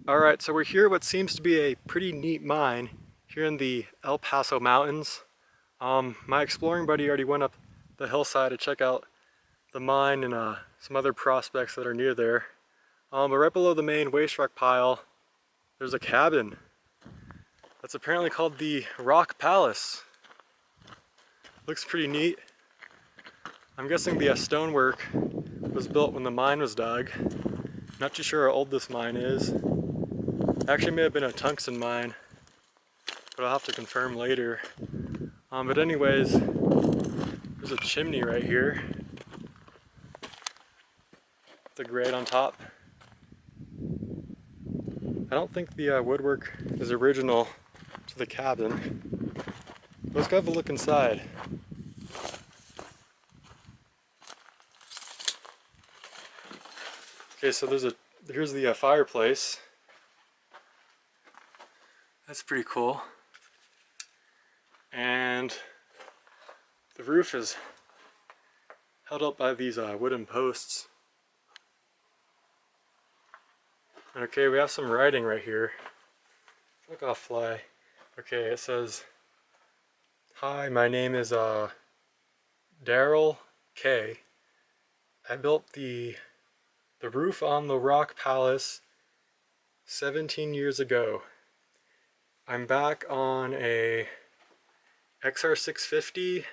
Alright, so we're here at what seems to be a pretty neat mine here in the El Paso mountains. My exploring buddy already went up the hillside to check out the mine and some other prospects that are near there. But right below the main waste rock pile, there's a cabin that's apparently called the Rock Palace. Looks pretty neat. I'm guessing the stonework was built when the mine was dug. Not too sure how old this mine is. Actually, it may have been a tungsten mine, but I'll have to confirm later. But anyways, there's a chimney right here. The grate on top. I don't think the woodwork is original to the cabin. Let's go have a look inside. Okay, so here's the fireplace. That's pretty cool. And the roof is held up by these wooden posts. Okay, we have some writing right here. Look, I'll fly. Okay, it says, "Hi, my name is Darrell K. I built the roof on the Rock Palace 17 years ago. I'm back on a XR650,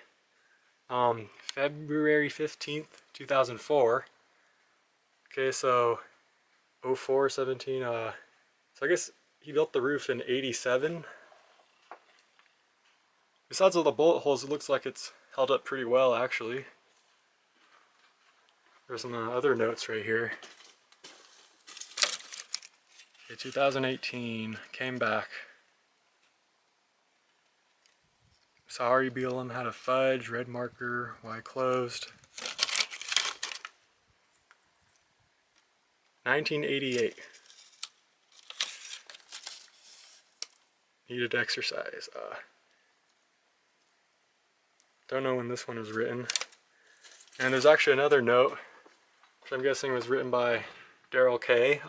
February 15th, 2004. Okay, so 04, 17, so I guess he built the roof in 87. Besides all the bullet holes, it looks like it's held up pretty well, actually. There's some other notes right here. Okay, 2018, came back. Sorry, BLM had a fudge, red marker, why closed. 1988. Needed exercise. Don't know when this one was written. And there's actually another note, which I'm guessing was written by Darrell K.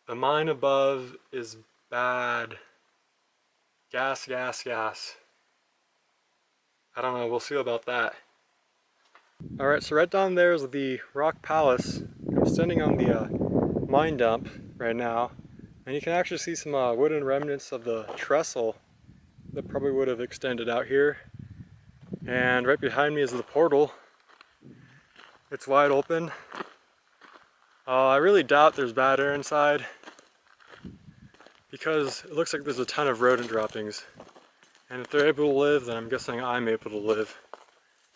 The mine above is bad. Gas, gas, gas. I don't know, we'll see about that. Alright, so right down there is the Rock Palace. I'm standing on the mine dump right now, and you can actually see some wooden remnants of the trestle that probably would have extended out here. And right behind me is the portal. It's wide open. I really doubt there's bad air inside, because it looks like there's a ton of rodent droppings. And if they're able to live, then I'm guessing I'm able to live.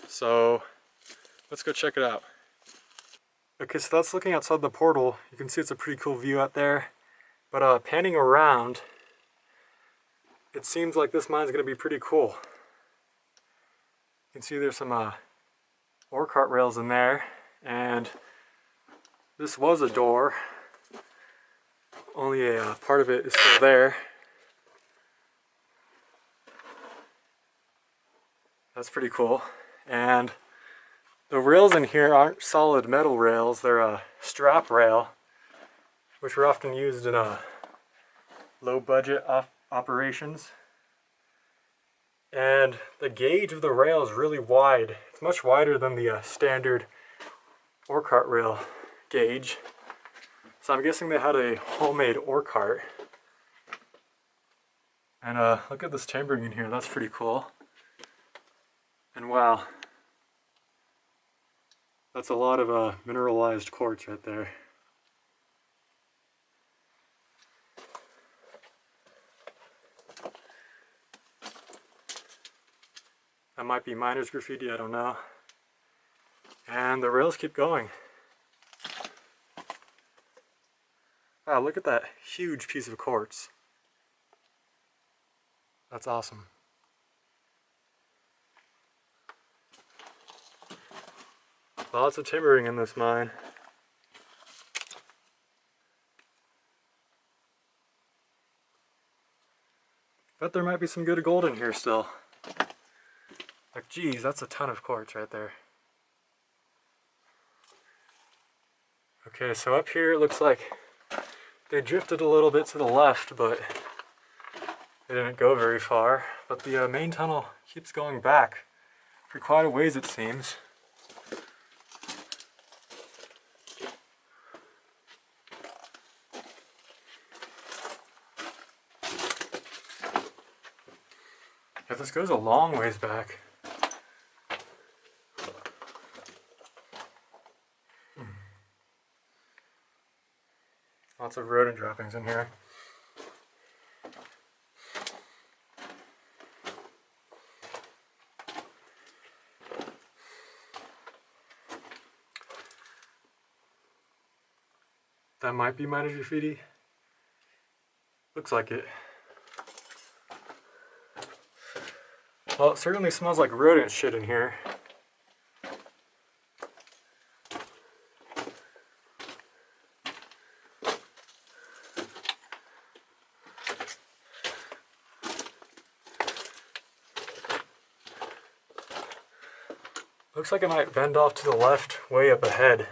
So let's go check it out. Okay, so that's looking outside the portal. You can see it's a pretty cool view out there. But panning around, it seems like this mine's gonna be pretty cool. You can see there's some ore cart rails in there, and this was a door. Only a part of it is still there. That's pretty cool. And the rails in here aren't solid metal rails, they're a strap rail, which were often used in low budget operations. And the gauge of the rail is really wide. It's much wider than the standard ore cart rail gauge. So I'm guessing they had a homemade ore cart. And look at this timbering in here, that's pretty cool. And wow, that's a lot of mineralized quartz right there. That might be miner's graffiti, I don't know. And the rails keep going. Wow, look at that huge piece of quartz. That's awesome. Lots of timbering in this mine. But there might be some good gold in here still. Like, geez, that's a ton of quartz right there. Okay, so up here it looks like they drifted a little bit to the left, but they didn't go very far. But the main tunnel keeps going back for quite a ways, it seems. Yeah, this goes a long ways back. Lots of rodent droppings in here. That might be minor graffiti. Looks like it. Well, it certainly smells like rodent shit in here. Looks like it might bend off to the left way up ahead.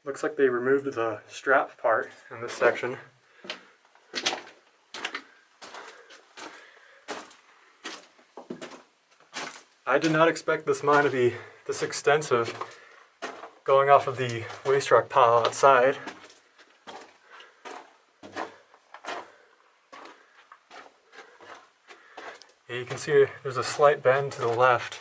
Looks like they removed the strap part in this section. I did not expect this mine to be this extensive, going off of the waste rock pile outside. Yeah, you can see there's a slight bend to the left.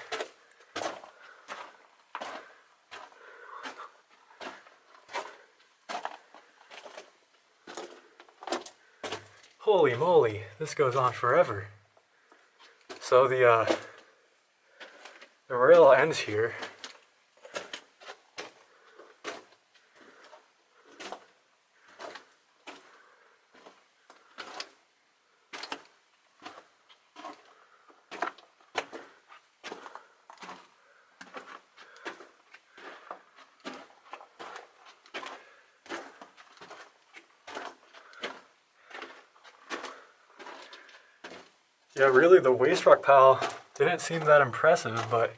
Holy moly, this goes on forever. So the rail ends here. Yeah, really the waste rock pile didn't seem that impressive, but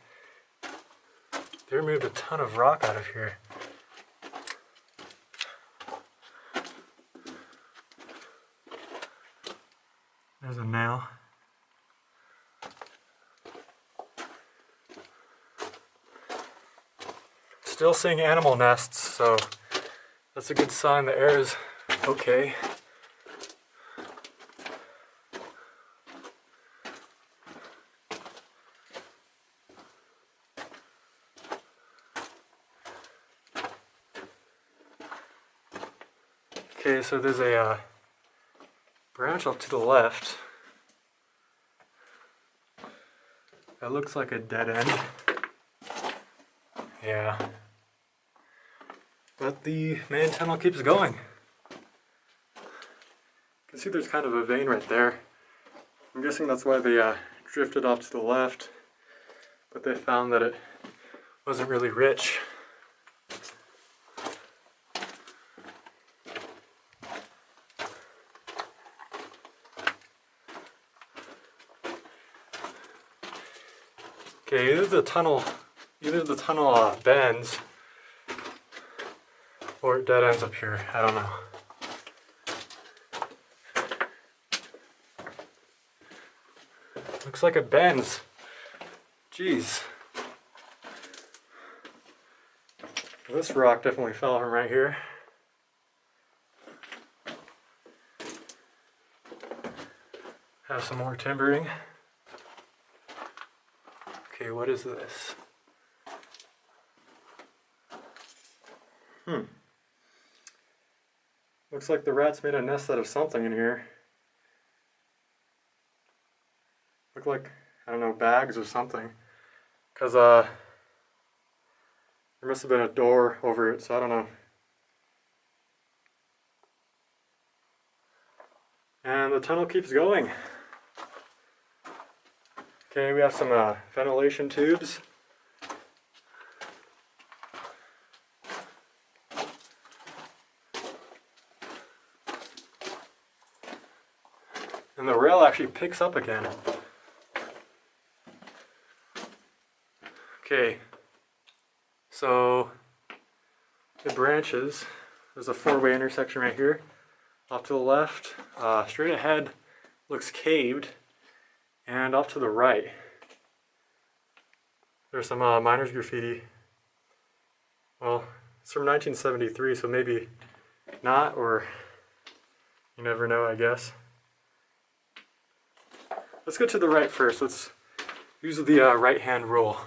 they removed a ton of rock out of here. There's a nail. Still seeing animal nests, so that's a good sign the air is okay. Okay, so there's a branch off to the left. That looks like a dead end. Yeah. But the main tunnel keeps going. You can see there's kind of a vein right there. I'm guessing that's why they drifted off to the left, but they found that it wasn't really rich. Okay, either the tunnel bends, or it dead ends up here. I don't know. Looks like it bends. Jeez. This rock definitely fell from right here. Have some more timbering. Okay, what is this? Looks like the rats made a nest out of something in here. Look like, I don't know, bags or something. Because there must have been a door over it, so I don't know. And the tunnel keeps going. Okay, we have some ventilation tubes. And the rail actually picks up again. Okay, so it branches. There's a four-way intersection right here. Off to the left, straight ahead looks caved, and off to the right there's some miner's graffiti. Well, it's from 1973, so maybe not, or you never know, I guess. Let's go to the right first. Let's use the right-hand rule.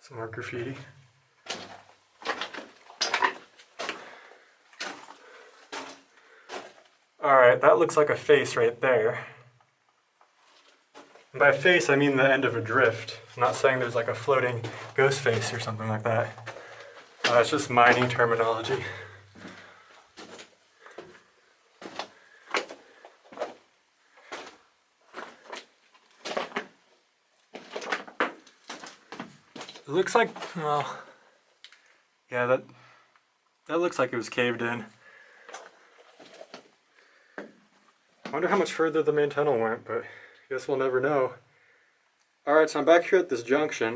Some more graffiti. Alright, that looks like a face right there. And by face, I mean the end of a drift. I'm not saying there's like a floating ghost face or something like that. It's just mining terminology. It looks like, well, yeah, that looks like it was caved in. I wonder how much further the main tunnel went, but I guess we'll never know. Alright, so I'm back here at this junction.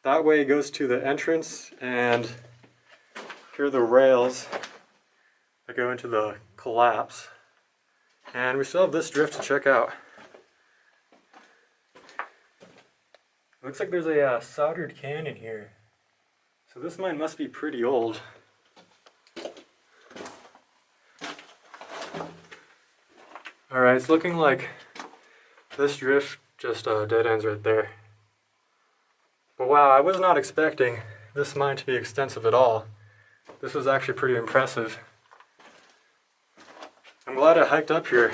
That way goes to the entrance, and here are the rails that go into the collapse. And we still have this drift to check out. Looks like there's a soldered can in here. So this mine must be pretty old. Alright, it's looking like this drift just dead ends right there. But wow, I was not expecting this mine to be extensive at all. This was actually pretty impressive. I'm glad I hiked up here.